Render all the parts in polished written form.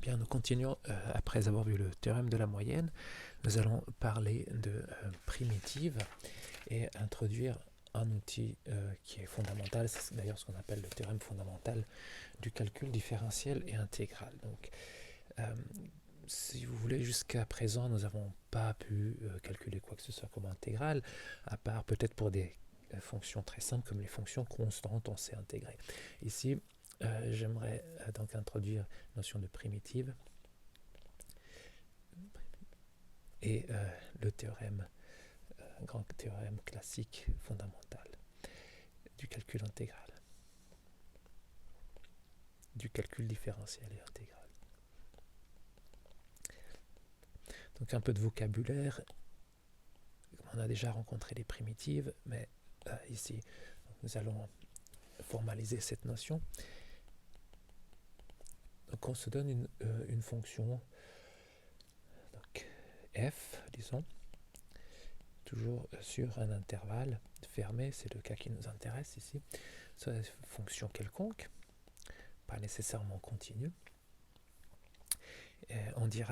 Bien, nous continuons, après avoir vu le théorème de la moyenne, nous allons parler de primitives et introduire un outil qui est fondamental, c'est d'ailleurs ce qu'on appelle le théorème fondamental du calcul différentiel et intégral. Donc, si vous voulez, jusqu'à présent, nous n'avons pas pu calculer quoi que ce soit comme intégrale, à part peut-être pour des fonctions très simples comme les fonctions constantes, on sait intégrer. Ici, j'aimerais donc introduire la notion de primitive et le théorème, grand théorème classique fondamental du calcul intégral, du calcul différentiel et intégral. Donc un peu de vocabulaire, on a déjà rencontré les primitives, mais ici, nous allons formaliser cette notion. Donc on se donne une fonction, donc f, disons, toujours sur un intervalle fermé, c'est le cas qui nous intéresse ici, soit une fonction quelconque, pas nécessairement continue. Et on dit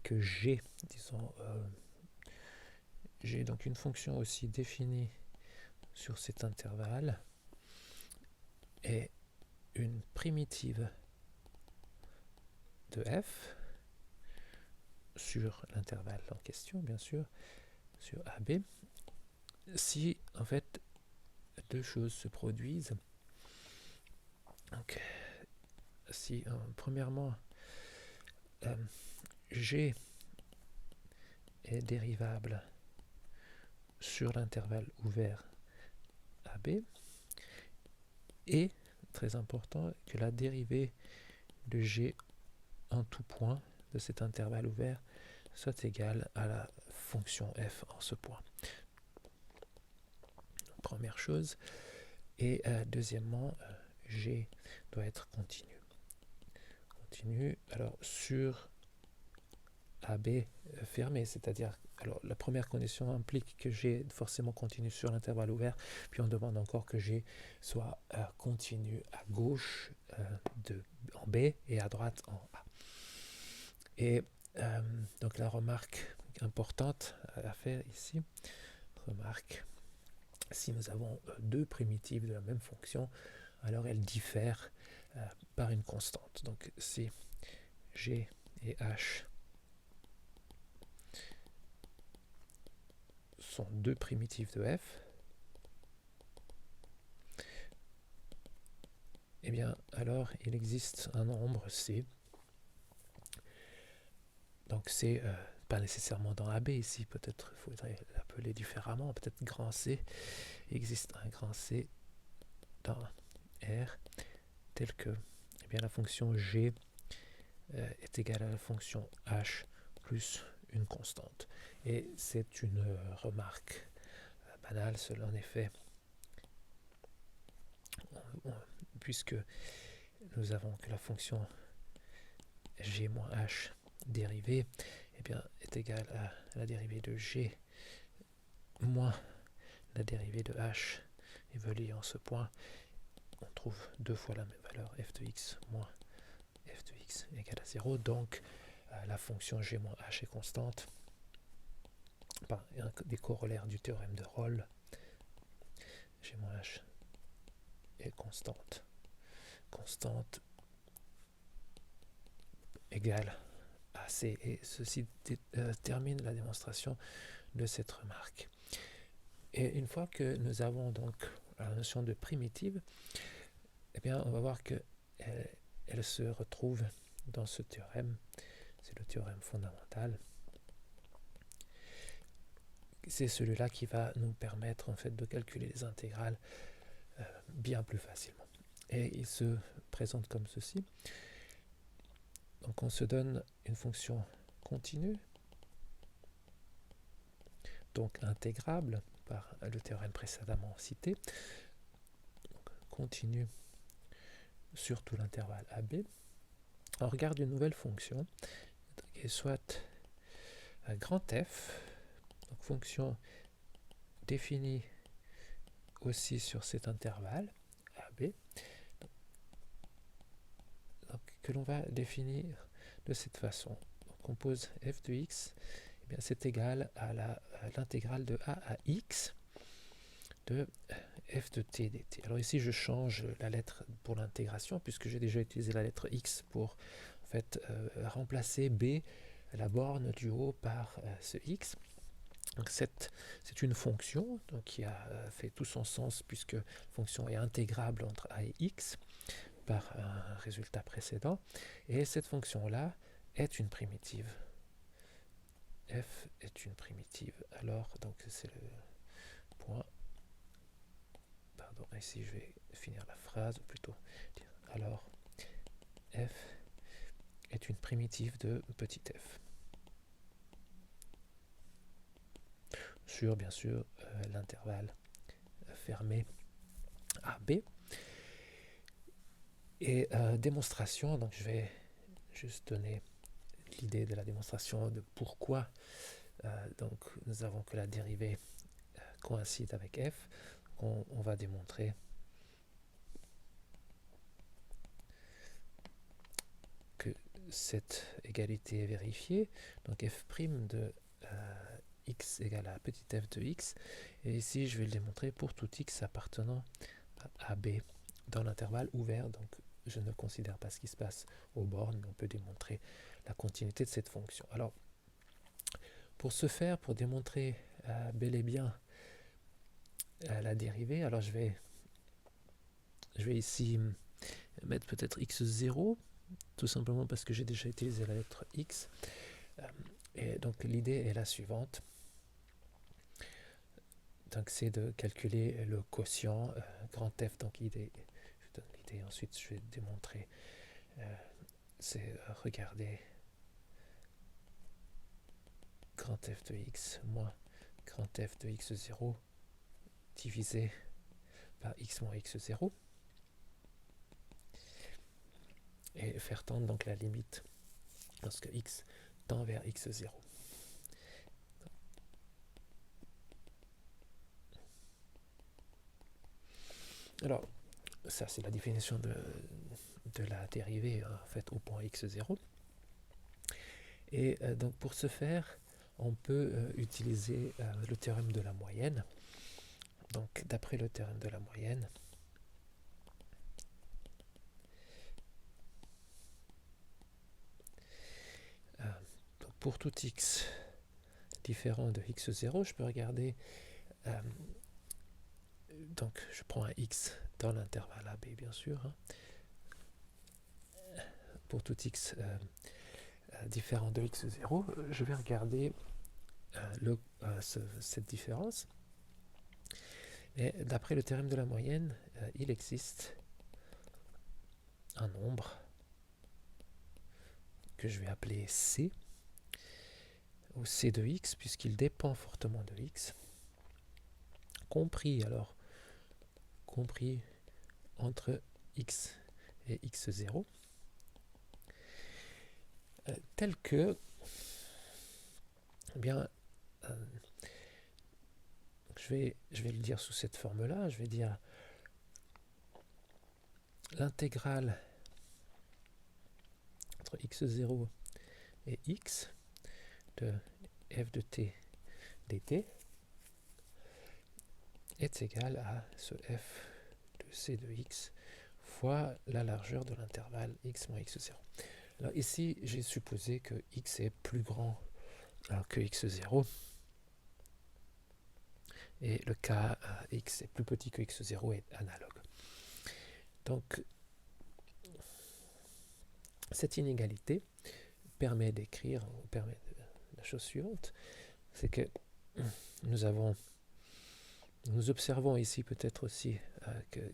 que g, disons, j'ai donc une fonction aussi définie sur cet intervalle et une primitive de f sur l'intervalle en question, bien sûr, sur AB, si en fait deux choses se produisent. Donc, si premièrement g est dérivable sur l'intervalle ouvert AB, et très important que la dérivée de g en tout point de cet intervalle ouvert soit égale à la fonction f en ce point. Première chose. Et deuxièmement, g doit être continu. Continu, alors sur AB fermé, c'est-à-dire, alors la première condition implique que g est forcément continu sur l'intervalle ouvert, puis on demande encore que g soit continu à gauche en B et à droite en A. Et donc la remarque importante à faire ici, remarque, si nous avons deux primitives de la même fonction, alors elles diffèrent par une constante. Donc si g et h sont deux primitives de f, eh bien alors il existe un nombre c. Donc c'est pas nécessairement dans AB ici, peut-être faudrait l'appeler différemment, peut-être grand C. Il existe un grand C dans R tel que eh bien, la fonction g est égale à la fonction h plus une constante. Et c'est une remarque banale, cela en effet, puisque nous avons que la fonction g moins h dérivée eh bien, est égale à la dérivée de g moins la dérivée de h évaluée en ce point. On trouve deux fois la même valeur, f de x moins f de x égale à 0. Donc la fonction g moins h est constante. Par un des corollaires du théorème de Rolle, g moins h est constante. Constante égale à c. Et ceci termine la démonstration de cette remarque. Et une fois que nous avons donc la notion de primitive, eh bien, on va voir que elle se retrouve dans ce théorème. C'est le théorème fondamental. C'est celui-là qui va nous permettre en fait de calculer les intégrales bien plus facilement. Et il se présente comme ceci. Donc on se donne une fonction continue, donc intégrable par le théorème précédemment cité, donc continue sur tout l'intervalle AB. On regarde une nouvelle fonction qui est soit grand F, donc fonction définie aussi sur cet intervalle AB, donc que l'on va définir de cette façon. Donc on pose f de x, eh bien c'est égal à l'intégrale de a à x de f de t dt. Alors ici je change la lettre pour l'intégration puisque j'ai déjà utilisé la lettre x pour en fait remplacer b, la borne du haut, par ce x. Donc c'est une fonction donc, qui a fait tout son sens puisque la fonction est intégrable entre a et x par un résultat précédent, et cette fonction-là est une primitive. F est une primitive. Alors, donc c'est le point. Pardon, ici je vais finir la phrase, ou plutôt dire alors f est une primitive de petit f. Sur, bien sûr, l'intervalle fermé AB. Et démonstration, donc je vais juste donner l'idée de la démonstration de pourquoi donc nous avons que la dérivée coïncide avec f. On va démontrer que cette égalité est vérifiée. Donc f' de x égale à petit f de x. Et ici, je vais le démontrer pour tout x appartenant à b dans l'intervalle ouvert. Donc, je ne considère pas ce qui se passe aux bornes, mais on peut démontrer la continuité de cette fonction. Alors, pour ce faire, pour démontrer bel et bien la dérivée, alors je vais ici mettre peut-être x0, tout simplement parce que j'ai déjà utilisé la lettre x. Et donc l'idée est la suivante. Donc c'est de calculer le quotient grand F. Donc l'idée, je donne l'idée, ensuite je vais démontrer. C'est regarder grand F de x moins grand F de x0 divisé par x moins x0. Et faire tendre donc la limite lorsque x tend vers x0. Alors, ça c'est la définition de la dérivée en fait au point x0. Et donc pour ce faire, on peut utiliser le théorème de la moyenne. Donc d'après le théorème de la moyenne, donc pour tout x différent de x0, je peux regarder, donc je prends un x dans l'intervalle AB bien sûr, hein. Pour tout x différent de x0, je vais regarder cette différence. Et d'après le théorème de la moyenne, il existe un nombre que je vais appeler C, ou C de x, puisqu'il dépend fortement de x, compris entre x et x0, tel que, eh bien, je vais le dire sous cette forme-là. Je vais dire l'intégrale entre x0 et x de f de t dt est égal à ce f de c de x fois la largeur de l'intervalle x moins x0. Alors ici, j'ai supposé que x est plus grand que x0. Et le cas x est plus petit que x0 est analogue. Donc, cette inégalité permet d'écrire, ou permet la chose suivante, c'est que nous observons ici peut-être aussi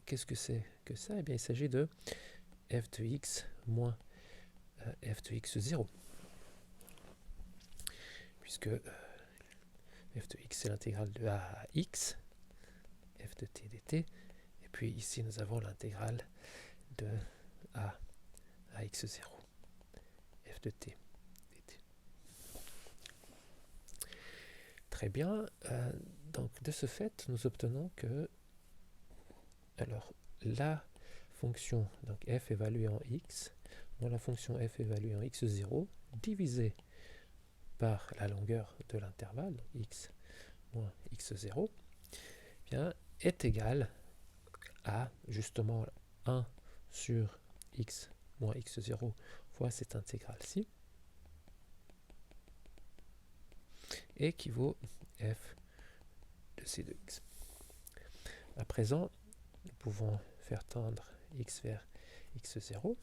qu'est-ce que c'est que ça? Eh bien, il s'agit de f de x moins f de x0. Puisque f de x c'est l'intégrale de a à x, f de t dt, et puis ici nous avons l'intégrale de a à x0, f de t dt. Très bien, donc de ce fait nous obtenons que alors la fonction donc f évaluée en x dont la fonction f évaluée en x0 divisé par la longueur de l'intervalle, x moins x0, bien, est égal à justement 1 sur x moins x0 fois cette intégrale-ci, et qui vaut f de c de x. À présent, nous pouvons faire tendre x vers x0.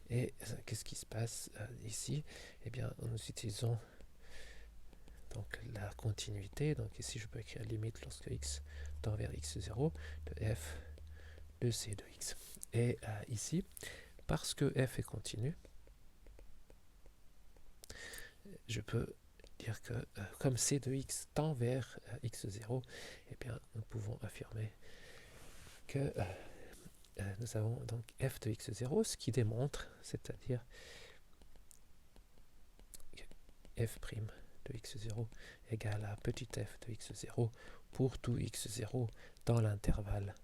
Et qu'est-ce qui se passe ici? Eh bien, nous utilisons donc la continuité. Donc ici, je peux écrire limite lorsque x tend vers x0 de f de c de x. Et ici, parce que f est continu, je peux dire que comme c de x tend vers x0, eh bien, nous pouvons affirmer que nous avons donc f de x0, ce qui démontre, c'est-à-dire que f' de x0 égale à petit f de x0 pour tout x0 dans l'intervalle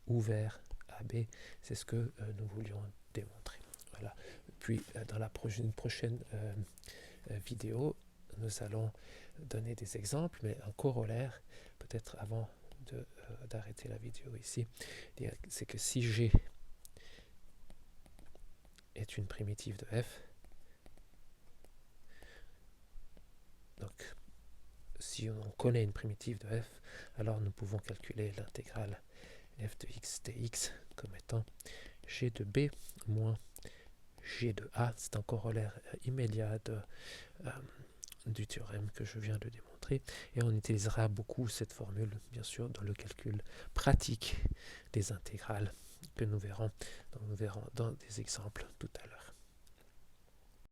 ouvert AB. C'est ce que nous voulions démontrer. Voilà. Puis dans la prochaine vidéo, nous allons donner des exemples, mais un corollaire, peut-être avant d'arrêter la vidéo ici, c'est que si G est une primitive de f, donc si on connaît une primitive de f, alors nous pouvons calculer l'intégrale f de x dx comme étant g de b moins g de a. C'est un corollaire immédiat du théorème que je viens de démontrer, et on utilisera beaucoup cette formule, bien sûr, dans le calcul pratique des intégrales que nous verrons dans des exemples tout à l'heure.